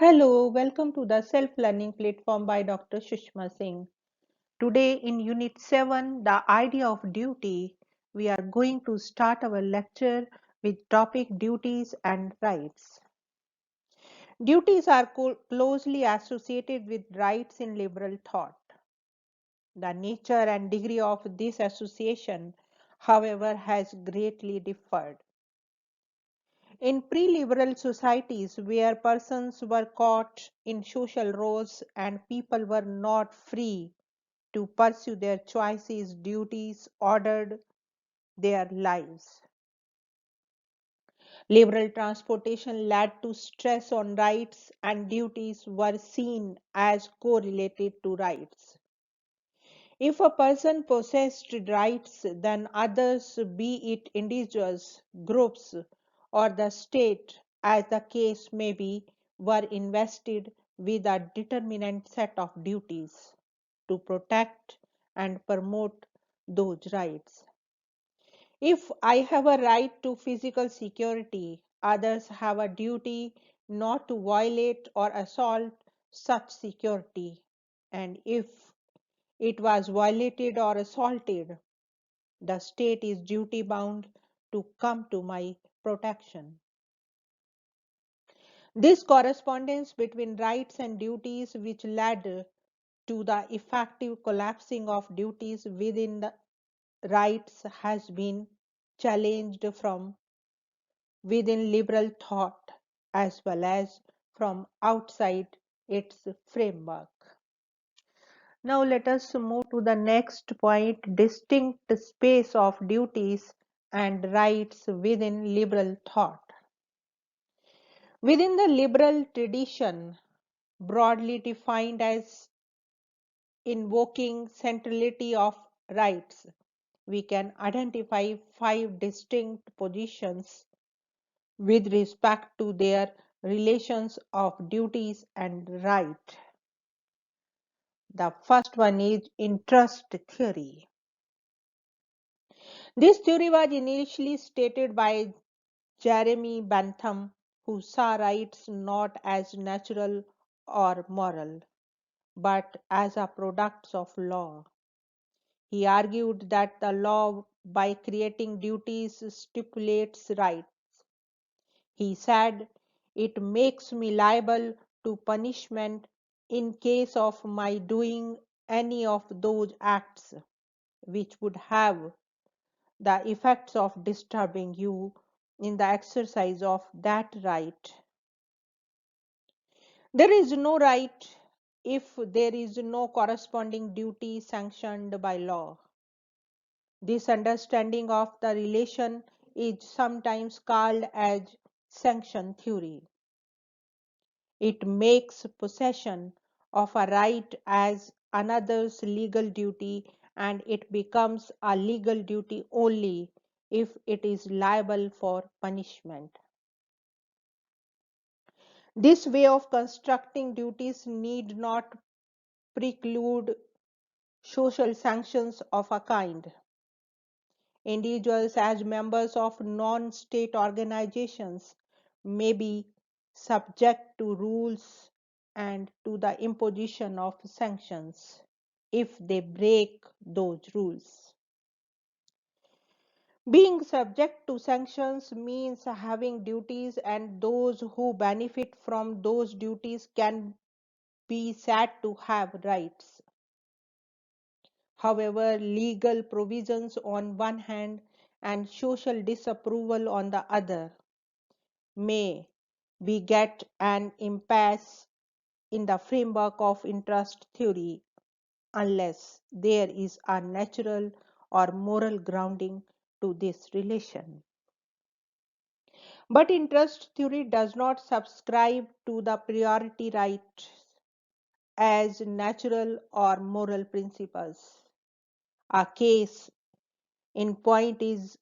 Hello, welcome to the Self-Learning Platform by Dr. Sushma Singh. Today in Unit 7, the idea of duty, we are going to start our lecture with topic duties and rights. Duties are closely associated with rights in liberal thought. The nature and degree of this association, however, has greatly differed. In pre-liberal societies where persons were caught in social roles and people were not free to pursue their choices, duties ordered their lives. Liberal transportation led to stress on rights, and duties were seen as correlated to rights. If a person possessed rights, then others, be it individuals, groups, or the state, as the case may be, were invested with a determinate set of duties to protect and promote those rights. If I have a right to physical security, others have a duty not to violate or assault such security. And if it was violated or assaulted, the state is duty bound to come to my protection. This correspondence between rights and duties, which led to the effective collapsing of duties within the rights, has been challenged from within liberal thought as well as from outside its framework. Now let us move to the next point, distinct space of duties and rights within liberal thought. Within the liberal tradition, broadly defined as invoking centrality of rights, we can identify five distinct positions with respect to their relations of duties and right. The first one is interest theory. This theory was initially stated by Jeremy Bentham, who saw rights not as natural or moral, but as a products of law. He argued that the law, by creating duties, stipulates rights. He said, it makes me liable to punishment in case of my doing any of those acts which would have the effects of disturbing you in the exercise of that right. There is no right if there is no corresponding duty sanctioned by law. This understanding of the relation is sometimes called as sanction theory. It makes possession of a right as another's legal duty, and it becomes a legal duty only if it is liable for punishment. This way of constructing duties need not preclude social sanctions of a kind. Individuals, as members of non-state organizations, may be subject to rules and to the imposition of sanctions if they break those rules. Being subject to sanctions means having duties, and those who benefit from those duties can be said to have rights. However, legal provisions on one hand and social disapproval on the other may beget an impasse in the framework of interest theory unless there is a natural or moral grounding to this relation. But interest theory does not subscribe to the priority rights as natural or moral principles. A case in point is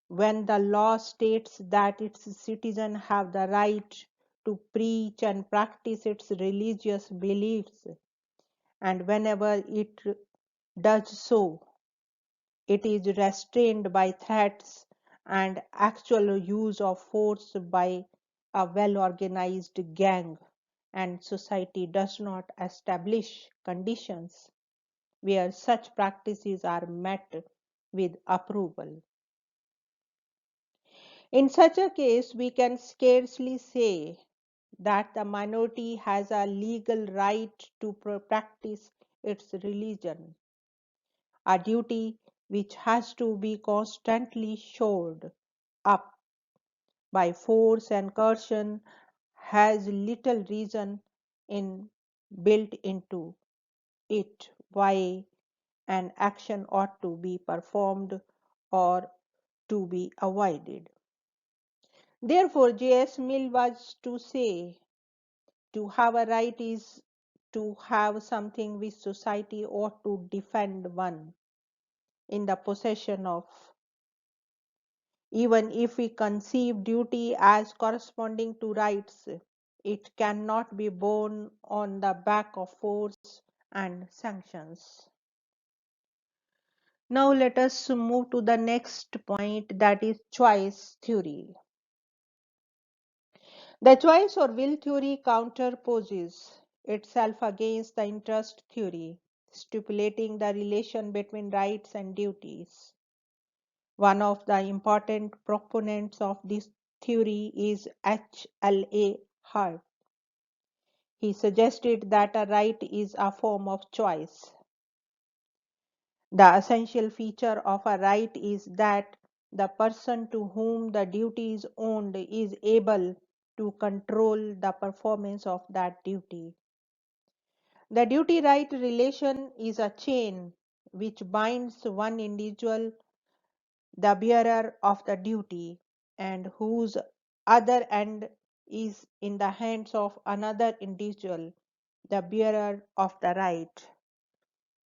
when the law states that its citizens have the right to preach and practice its religious beliefs, and whenever it does so, it is restrained by threats and actual use of force by a well organized gang, and society does not establish conditions where such practices are met with approval. In such a case, we can scarcely say that the minority has a legal right to practice its religion, a duty which has to be constantly shored up by force and coercion has little reason in built into it why an action ought to be performed or to be avoided. Therefore, J.S. Mill was to say, to have a right is to have something which society ought to defend one in the possession of, even if we conceive duty as corresponding to rights, it cannot be borne on the back of force and sanctions. Now let us move to the next point, that is choice theory. The choice or will theory counterposes itself against the interest theory, stipulating the relation between rights and duties. One of the important proponents of this theory is H.L.A. Hart. He suggested that a right is a form of choice. The essential feature of a right is that the person to whom the duty is owed is able to control the performance of that duty. The duty right relation is a chain which binds one individual, the bearer of the duty, and whose other end is in the hands of another individual, the bearer of the right,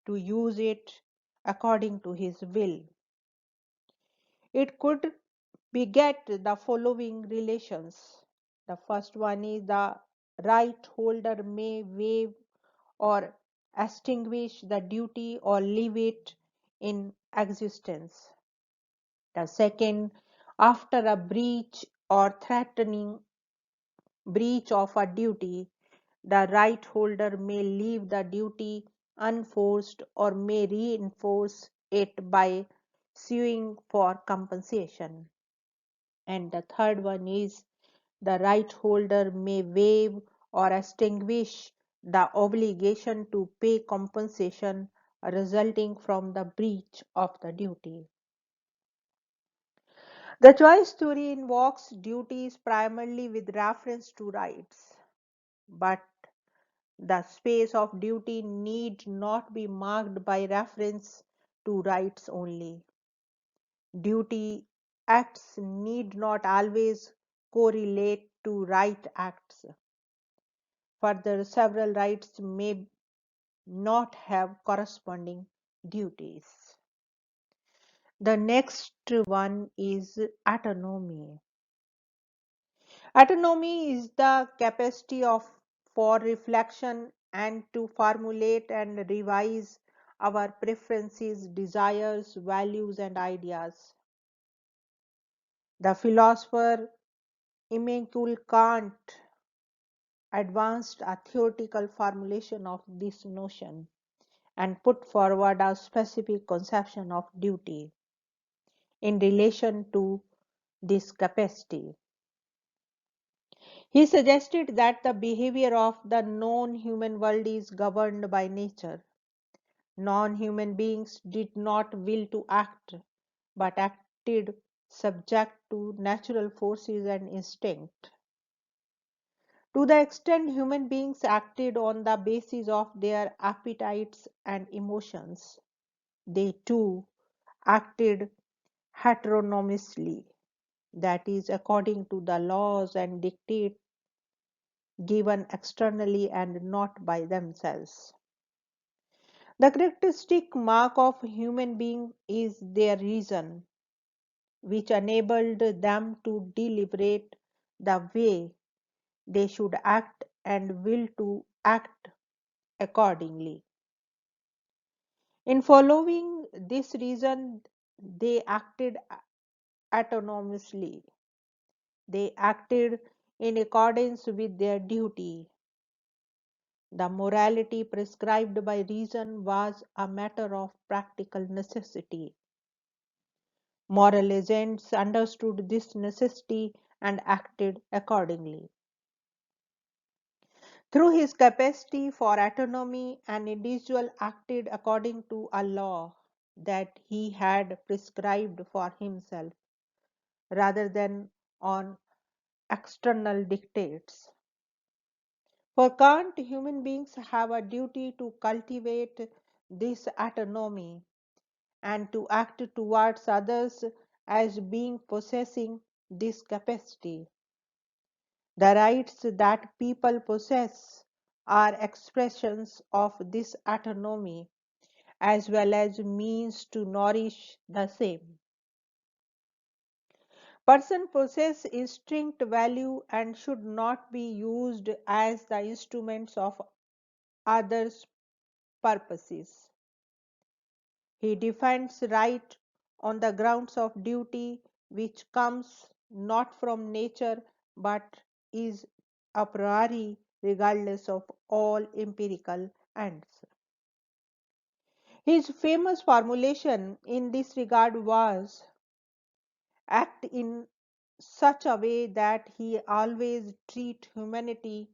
to use it according to his will. It could beget the following relations. The first one is the right holder may waive or extinguish the duty or leave it in existence. The second, after a breach or threatening breach of a duty, the right holder may leave the duty unforced or may reinforce it by suing for compensation. And the third one is the right holder may waive or extinguish the obligation to pay compensation resulting from the breach of the duty. The choice theory invokes duties primarily with reference to rights, but the space of duty need not be marked by reference to rights only. Duty acts need not always correlate to right acts. Further, several rights may not have corresponding duties. The next one is autonomy. Autonomy is the capacity of for reflection and to formulate and revise our preferences, desires, values, and ideas. The philosopher Immanuel Kant advanced a theoretical formulation of this notion and put forward a specific conception of duty in relation to this capacity. He suggested that the behavior of the non-human world is governed by nature. Non-human beings did not will to act, but acted subject to natural forces and instinct. To the extent human beings acted on the basis of their appetites and emotions, they too acted heteronomously, that is, according to the laws and dictates given externally and not by themselves. The characteristic mark of human being is their reason, which enabled them to deliberate the way they should act and will to act accordingly. In following this reason, they acted autonomously. They acted in accordance with their duty. The morality prescribed by reason was a matter of practical necessity. Moral agents understood this necessity and acted accordingly. Through his capacity for autonomy, an individual acted according to a law that he had prescribed for himself rather than on external dictates. For Kant, human beings have a duty to cultivate this autonomy and to act towards others as being possessing this capacity. The rights that people possess are expressions of this autonomy as well as means to nourish the same. Person possess instinct value and should not be used as the instruments of others' purposes. He defends right on the grounds of duty, which comes not from nature but is a priori regardless of all empirical ends. His famous formulation in this regard was act in such a way that he always treat humanity,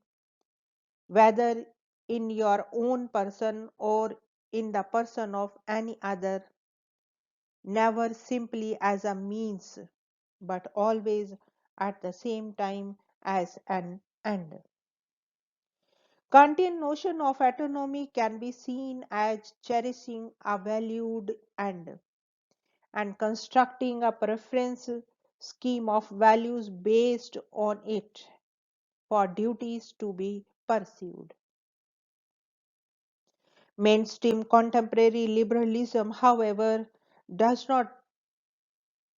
whether in your own person or in the person of any other, never simply as a means, but always at the same time as an end. Kantian notion of autonomy can be seen as cherishing a valued end and constructing a preference scheme of values based on it for duties to be pursued. Mainstream contemporary liberalism, however, does not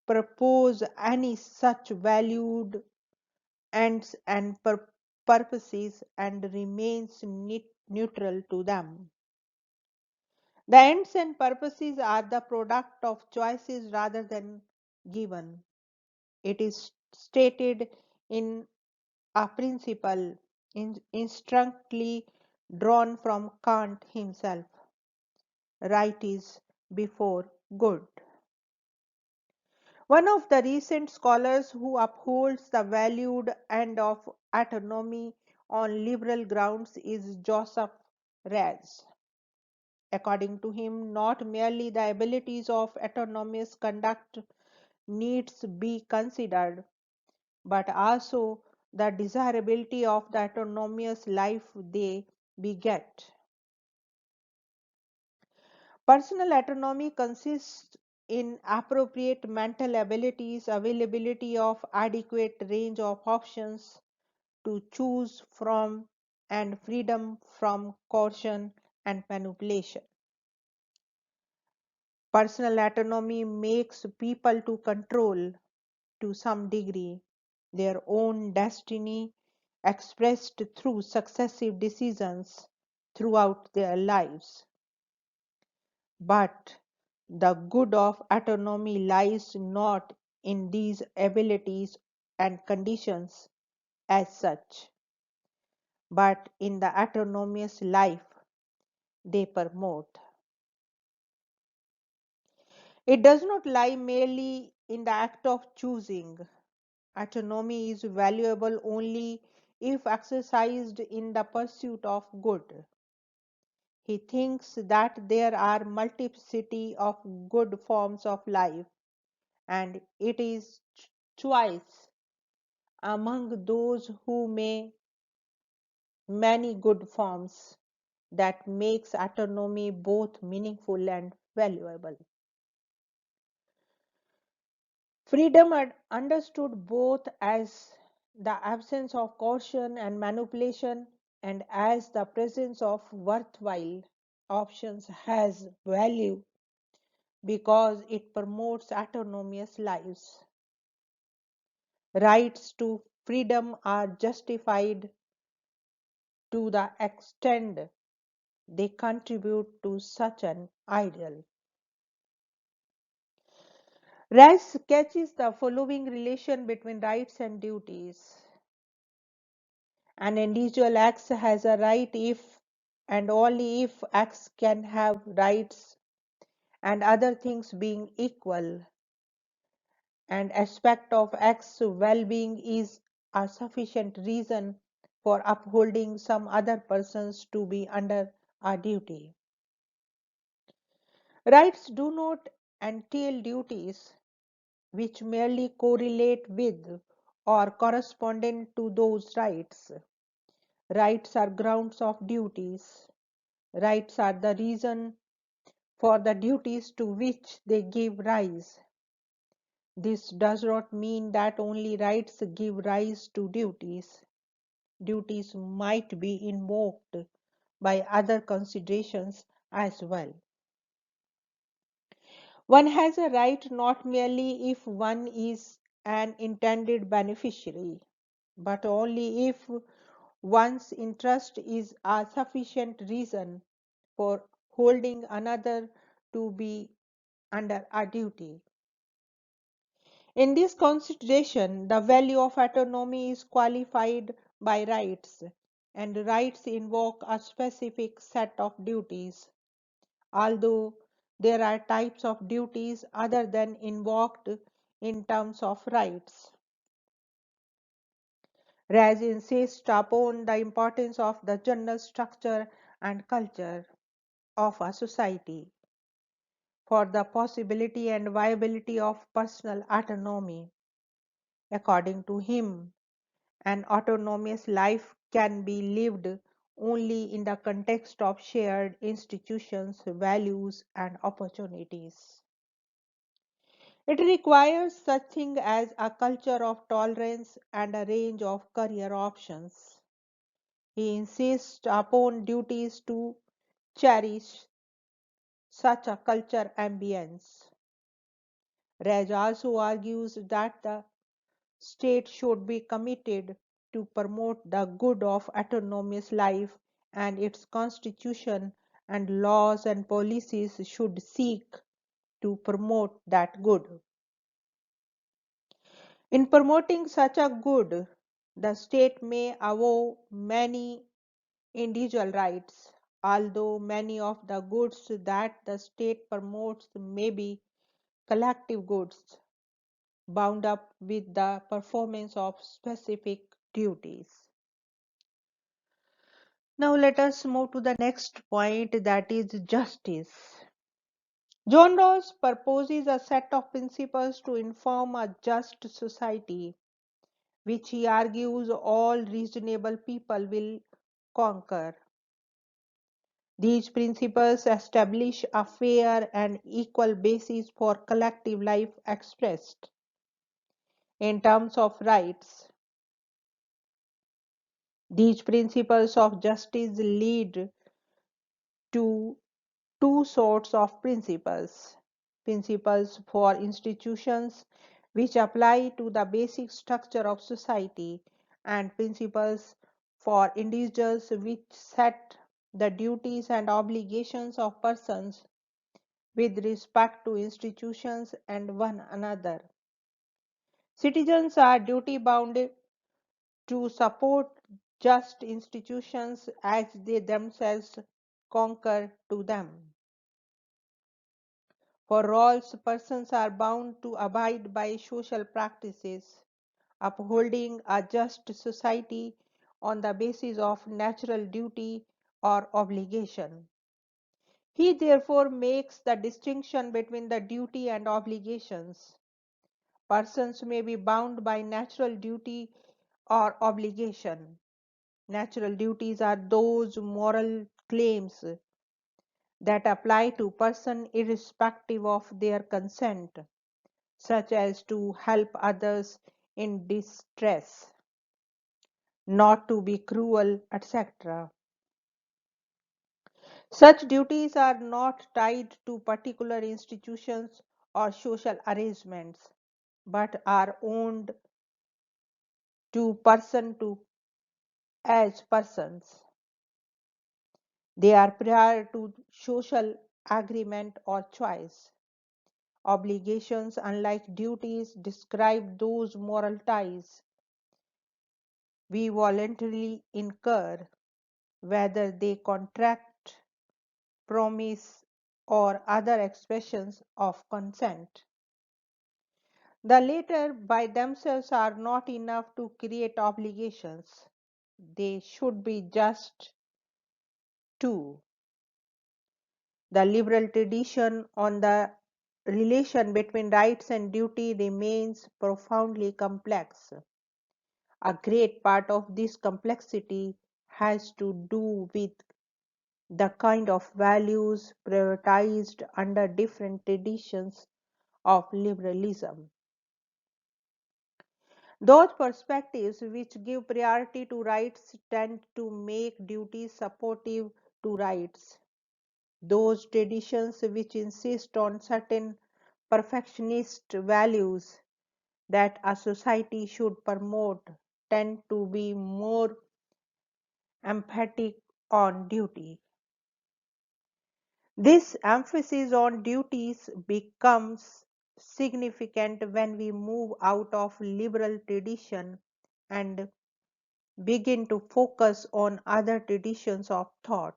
propose any such valued ends and purposes and remains neutral to them. The ends and purposes are the product of choices rather than given. It is stated in a principle instructly drawn from Kant himself. Right is before good. One of the recent scholars who upholds the valued end of autonomy on liberal grounds is Joseph Raz. According to him, not merely the abilities of autonomous conduct needs be considered, but also the desirability of the autonomous life they beget. Personal autonomy consists in appropriate mental abilities, availability of adequate range of options to choose from, and freedom from coercion and manipulation. Personal autonomy makes people to control, to some degree, their own destiny expressed through successive decisions throughout their lives. But the good of autonomy lies not in these abilities and conditions as such, but in the autonomous life they promote. It does not lie merely in the act of choosing. Autonomy is valuable only if exercised in the pursuit of good. He thinks that there are multiplicity of good forms of life, and it is choice among those who may many good forms that makes autonomy both meaningful and valuable. Freedom understood both as the absence of coercion and manipulation and as the presence of worthwhile options has value because it promotes autonomous lives. Rights to freedom are justified to the extent they contribute to such an ideal. Rice sketches the following relation between rights and duties. An individual acts has a right if and only if X can have rights and other things being equal, and aspect of X's well-being is a sufficient reason for upholding some other persons to be under a duty. Rights do not entail duties which merely correlate with or correspondent to those rights. Rights are grounds of duties. Rights are the reason for the duties to which they give rise. This does not mean that only rights give rise to duties. Duties might be invoked by other considerations as well. One has a right not merely if one is an intended beneficiary, but only if one's interest is a sufficient reason for holding another to be under a duty. In this consideration, the value of autonomy is qualified by rights, and rights invoke a specific set of duties, although there are types of duties other than invoked in terms of rights. Raz insists upon the importance of the general structure and culture of a society for the possibility and viability of personal autonomy. According to him, an autonomous life can be lived only in the context of shared institutions, values, and opportunities. It requires such thing as a culture of tolerance and a range of career options. He insists upon duties to cherish such a culture ambience. Raj also argues that the state should be committed to promote the good of autonomous life, and its constitution and laws and policies should seek to promote that good. In promoting such a good, the state may avow many individual rights, although many of the goods that the state promotes may be collective goods bound up with the performance of specific duties. Now let us move to the next point, that is justice. John Rawls proposes a set of principles to inform a just society, which he argues all reasonable people will conquer. These principles establish a fair and equal basis for collective life expressed in terms of rights. These principles of justice lead to two sorts of principles: principles for institutions, which apply to the basic structure of society, and principles for individuals, which set the duties and obligations of persons with respect to institutions and one another. Citizens are duty bound to support just institutions as they themselves concur to them. For Rawls, persons are bound to abide by social practices, upholding a just society on the basis of natural duty or obligation. He therefore makes the distinction between the duty and obligations. Persons may be bound by natural duty or obligation. Natural duties are those moral claims that apply to person irrespective of their consent, such as to help others in distress, not to be cruel, etc. Such duties are not tied to particular institutions or social arrangements, but are owned to person to as persons. They are prior to social agreement or choice. Obligations, unlike duties, describe those moral ties we voluntarily incur. whether they contract, promise, or other expressions of consent. The latter by themselves are not enough to create obligations. They should be just two. The liberal tradition on the relation between rights and duty remains profoundly complex. A great part of this complexity has to do with the kind of values prioritized under different traditions of liberalism. Those perspectives which give priority to rights tend to make duties supportive to rights. Those traditions which insist on certain perfectionist values that a society should promote tend to be more emphatic on duty. This emphasis on duties becomes significant when we move out of liberal tradition and begin to focus on other traditions of thought.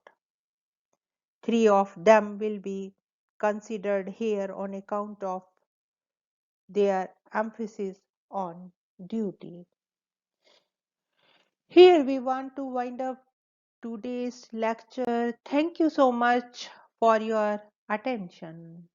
Three of them will be considered here on account of their emphasis on duty. Here we want to wind up today's lecture. Thank you so much for your attention.